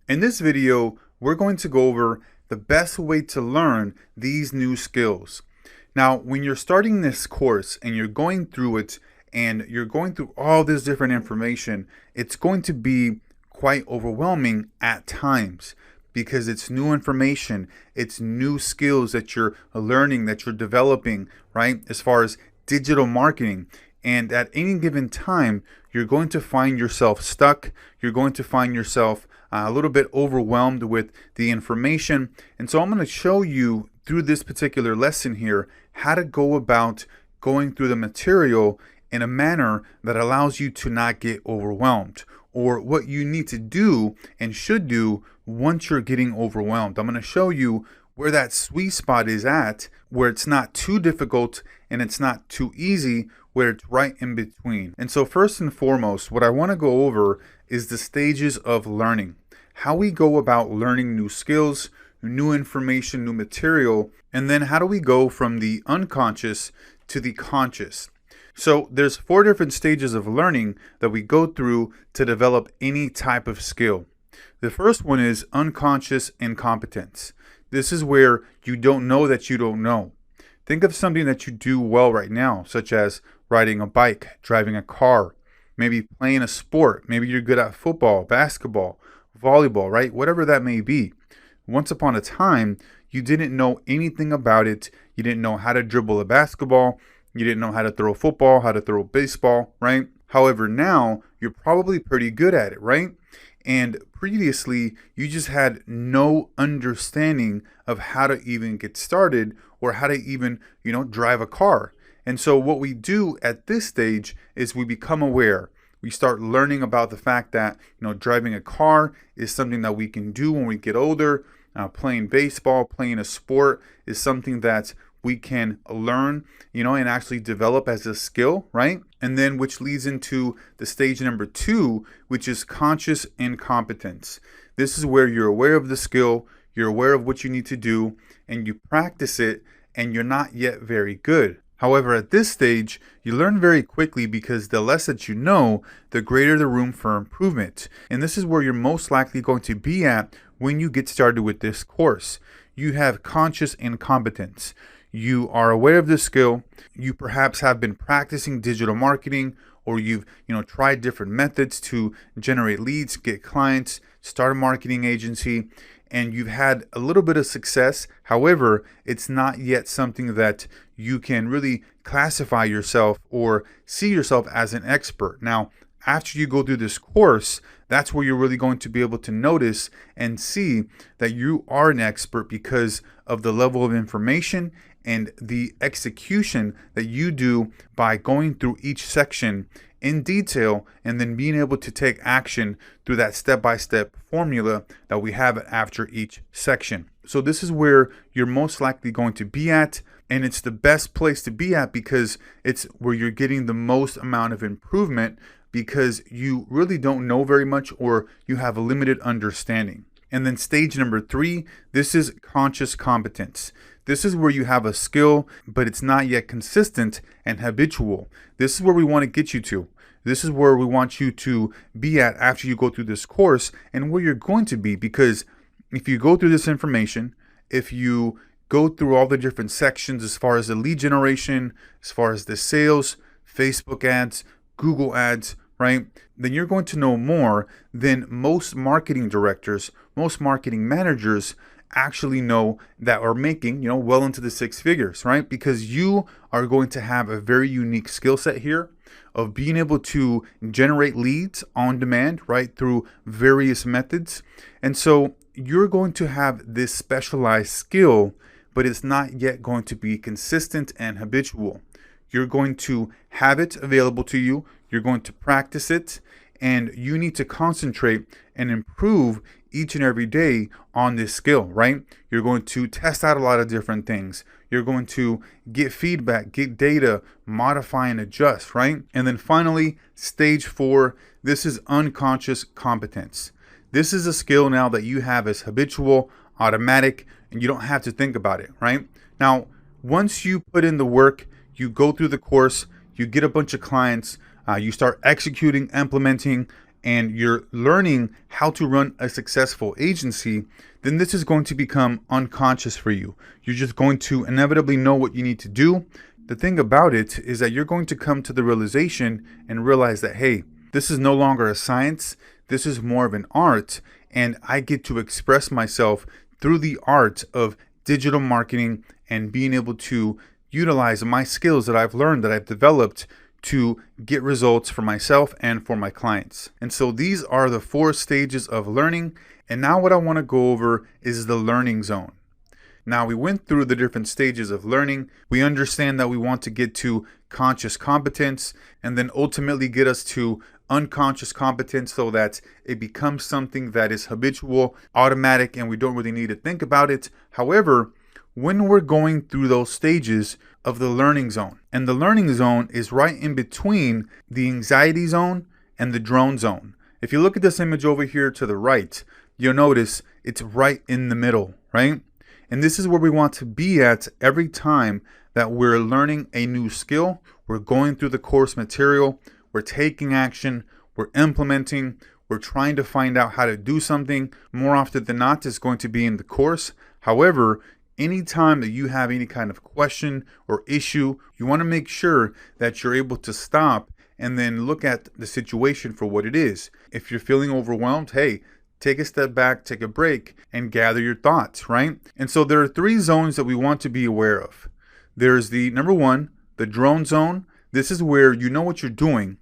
In this video, we're going to go over the best way to learn these new skills. Now, when you're starting this course and you're going through it and you're going through all this different information, it's going to be quite overwhelming at times because it's new information, it's new skills that you're learning, that you're developing, right? As far as digital marketing. And at any given time, you're going to find yourself stuck. You're going to find yourself a little bit overwhelmed with the information. And so I'm going to show you through this particular lesson here how to go about going through the material in a manner that allows you to not get overwhelmed, or what you need to do and should do once you're getting overwhelmed. I'm going to show you where that sweet spot is at, where it's not too difficult and it's not too easy, where it's right in between. And so first and foremost, what I want to go over is the stages of learning. How we go about learning new skills, new information, new material, and then how do we go from the unconscious to the conscious. So there's 4 different stages of learning that we go through to develop any type of skill. The first one is unconscious incompetence. This is where you don't know that you don't know. Think of something that you do well right now, such as riding a bike, driving a car, maybe playing a sport. Maybe you're good at football, basketball, volleyball, right? Whatever that may be. Once upon a time, you didn't know anything about it. You didn't know how to dribble a basketball. You didn't know how to throw a football, how to throw a baseball, right? However, now you're probably pretty good at it, right? And previously, you just had no understanding of how to even get started or how to even, drive a car. And so what we do at this stage is we become aware. We start learning about the fact that, driving a car is something that we can do when we get older. Playing baseball, playing a sport is something that we can learn, and actually develop as a skill, right? And then which leads into the stage number 2, which is conscious incompetence. This is where you're aware of the skill, you're aware of what you need to do, and you practice it, and you're not yet very good. However, at this stage, you learn very quickly because the less that you know, the greater the room for improvement. And this is where you're most likely going to be at when you get started with this course. You have conscious incompetence. You are aware of the skill. You perhaps have been practicing digital marketing, or you've tried different methods to generate leads, get clients, start a marketing agency, and you've had a little bit of success. However, it's not yet something that you can really classify yourself or see yourself as an expert. Now, after you go through this course, that's where you're really going to be able to notice and see that you are an expert because of the level of information and the execution that you do by going through each section in detail and then being able to take action through that step-by-step formula that we have after each section. So this is where you're most likely going to be at, and it's the best place to be at because it's where you're getting the most amount of improvement because you really don't know very much or you have a limited understanding. And then stage number 3, this is conscious competence. This is where you have a skill, but it's not yet consistent and habitual. This is where we want to get you to. This is where we want you to be at after you go through this course and where you're going to be, because if you go through this information, if you go through all the different sections as far as the lead generation, as far as the sales, Facebook ads, Google ads, right? Then you're going to know more than most marketing directors, most marketing managers actually know that are making, well into the 6 figures, right? Because you are going to have a very unique skill set here of being able to generate leads on demand, right? Through various methods. And so you're going to have this specialized skill, but it's not yet going to be consistent and habitual. You're going to have it available to you. You're going to practice it, and you need to concentrate and improve each and every day on this skill, right? You're going to test out a lot of different things. You're going to get feedback, get data, modify and adjust, right? And then finally, stage 4, this is unconscious competence. This is a skill now that you have as habitual, automatic, and you don't have to think about it, right? Now, once you put in the work, you go through the course, you get a bunch of clients, you start executing, implementing, and you're learning how to run a successful agency, then this is going to become unconscious for you. You're just going to inevitably know what you need to do. The thing about it is that you're going to come to the realization and realize that, hey, this is no longer a science. This is more of an art, and I get to express myself through the art of digital marketing and being able to utilize my skills that I've learned, that I've developed to get results for myself and for my clients. And so these are the 4 stages of learning. And now what I want to go over is the learning zone. Now we went through the different stages of learning. We understand that we want to get to conscious competence and then ultimately get us to unconscious competence so that it becomes something that is habitual, automatic, and we don't really need to think about it. However, when we're going through those stages of the learning zone, and the learning zone is right in between the anxiety zone and the drone zone. If you look at this image over here to the right, you'll notice it's right in the middle, right? And this is where we want to be at every time that we're learning a new skill. We're going through the course material, we're taking action, we're implementing, we're trying to find out how to do something. More often than not, it's going to be in the course. However, anytime that you have any kind of question or issue, you want to make sure that you're able to stop and then look at the situation for what it is. If you're feeling overwhelmed, hey, take a step back, take a break, and gather your thoughts, right? And so there are 3 zones that we want to be aware of. There's the number 1, the drone zone. This is where you know what you're doing,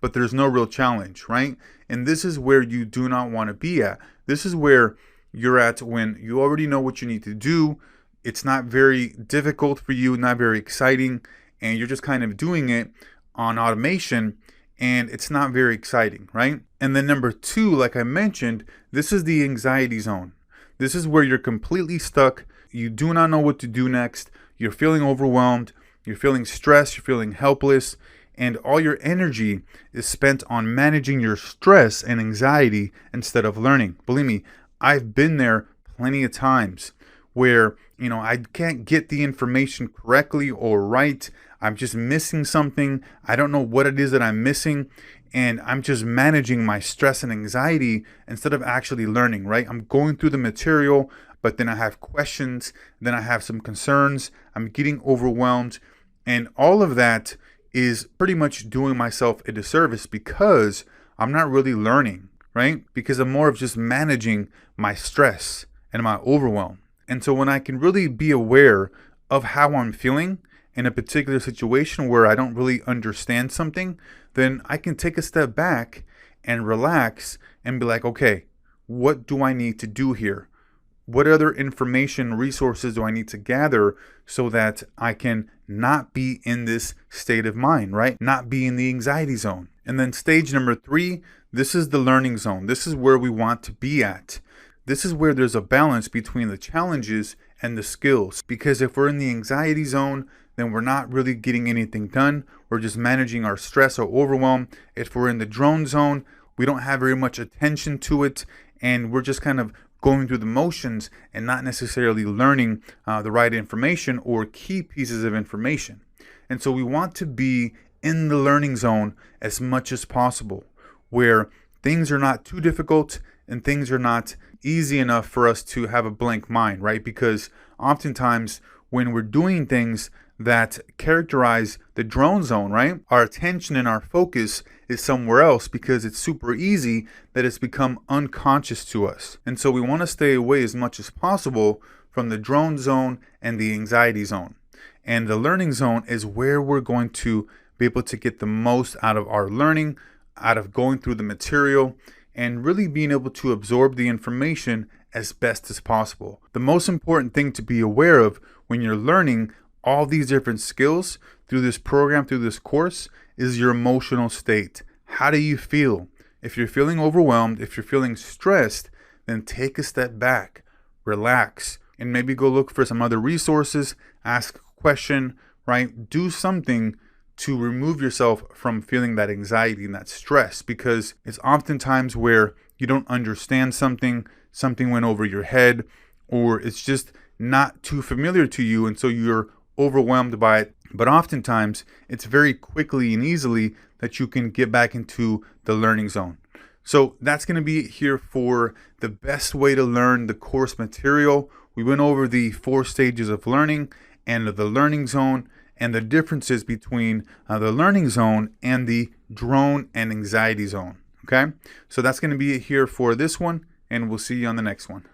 but there's no real challenge, right? And this is where you do not want to be at. This is where you're at when you already know what you need to do. It's not very difficult for you, not very exciting, and you're just kind of doing it on automation, and it's not very exciting, right? And then number 2, like I mentioned, this is the anxiety zone. This is where you're completely stuck. You do not know what to do next. You're feeling overwhelmed. You're feeling stressed. You're feeling helpless. And all your energy is spent on managing your stress and anxiety instead of learning. Believe me, I've been there plenty of times where, I can't get the information correctly or right. I'm just missing something. I don't know what it is that I'm missing. And I'm just managing my stress and anxiety instead of actually learning, right? I'm going through the material, but then I have questions. Then I have some concerns. I'm getting overwhelmed. And all of that is pretty much doing myself a disservice because I'm not really learning, right? Because I'm more of just managing my stress and my overwhelm. And so when I can really be aware of how I'm feeling in a particular situation where I don't really understand something, then I can take a step back and relax and be like, okay, what do I need to do here? What other information, resources do I need to gather so that I can not be in this state of mind, right? Not be in the anxiety zone. And then stage number 3, this is the learning zone. This is where we want to be at. This is where there's a balance between the challenges and the skills. Because if we're in the anxiety zone, then we're not really getting anything done. We're just managing our stress or overwhelm. If we're in the drone zone, we don't have very much attention to it, and we're just kind of going through the motions and not necessarily learning the right information or key pieces of information. And so we want to be in the learning zone as much as possible, where things are not too difficult and things are not easy enough for us to have a blank mind, right? Because oftentimes when we're doing things that characterize the drone zone, right, our attention and our focus is somewhere else because it's super easy that it's become unconscious to us. And so we want to stay away as much as possible from the drone zone and the anxiety zone. And the learning zone is where we're going to be able to get the most out of our learning, out of going through the material, and really being able to absorb the information as best as possible. The most important thing to be aware of when you're learning all these different skills through this program, through this course, is your emotional state. How do you feel? If you're feeling overwhelmed, if you're feeling stressed, then take a step back, relax, and maybe go look for some other resources, ask a question, right? Do something to remove yourself from feeling that anxiety and that stress, because it's oftentimes where you don't understand something went over your head, or it's just not too familiar to you, and so you're overwhelmed by it. But oftentimes it's very quickly and easily that you can get back into the learning zone. So that's going to be it here for the best way to learn the course material. We went over the 4 stages of learning and the learning zone and the differences between the learning zone and the drone and anxiety zone. Okay, so that's going to be it here for this one, and we'll see you on the next one.